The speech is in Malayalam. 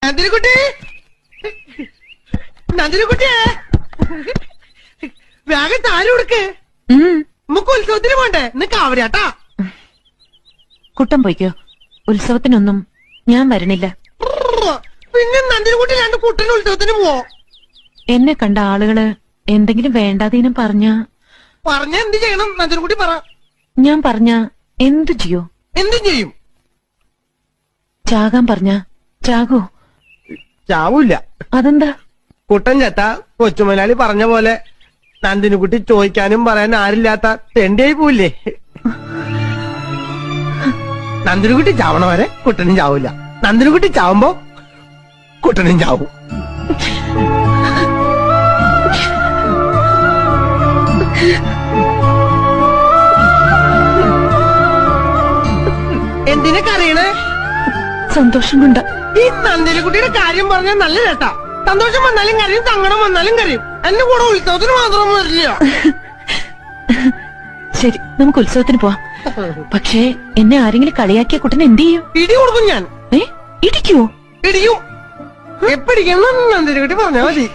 നന്ദിനിക്കുട്ടി, നന്ദിനിക്കുട്ടിയെ വേഗം താരം കൊടുക്ക്. നമുക്ക് ഉത്സവത്തിന് പോണ്ടേ? ഇന്ന് കാവരാട്ടാ. കുട്ടം പോയിക്കോ, ഉത്സവത്തിനൊന്നും ഞാൻ വരണില്ല. പിന്നെ നന്ദിനിക്കുട്ടി രണ്ട് കുട്ടന് ഉത്സവത്തിന് പോവോ? എന്നെ കണ്ട ആളുകള് എന്തെങ്കിലും വേണ്ടാതീനം പറഞ്ഞ എന്ത് ചെയ്യണം? നന്ദിനിക്കുട്ടി പറ. ഞാൻ പറഞ്ഞ എന്തു ചെയ്യോ? എന്തും ചെയ്യും. ചാകാൻ പറഞ്ഞ ചാകോ? ചാവൂല്ല. അതെന്താ? കുട്ടൻ ചത്ത കൊച്ചുമലാളി പറഞ്ഞ പോലെ നന്ദിനിക്കുട്ടി ചോദിക്കാനും പറയാൻ ആരില്ലാത്ത തെണ്ടിയായി പോവില്ലേ? നന്ദിനിക്കുട്ടി ചാവണ വരെ കുട്ടനും ചാവൂല. നന്ദിനിക്കുട്ടി ചാവുമ്പോ കുട്ടനും ചാവും. എന്തിനൊക്കെ അറിയണേ? സന്തോഷം കൊണ്ട. ഈ നന്ദിനിക്കുട്ടിയുടെ കാര്യം പറഞ്ഞാൽ നല്ല ചേട്ടാ. സന്തോഷം വന്നാലും കരയും, സങ്കടം വന്നാലും കരയും. എന്റെ കൂടെ ഉത്സവത്തിന് മാത്രം വരില്ല. ശരി, നമുക്ക് ഉത്സവത്തിന് പോവാം. പക്ഷേ എന്നെ ആരെങ്കിലും കളിയാക്കിയ കുട്ടൻ എന്ത് ചെയ്യും? ഇടി കൊടുക്കും ഞാൻ. ഇടിക്കുവോ? ഇടിയും. എപ്പിടിക്കണം നന്ദിനിക്കുട്ടി പറഞ്ഞാ മതി.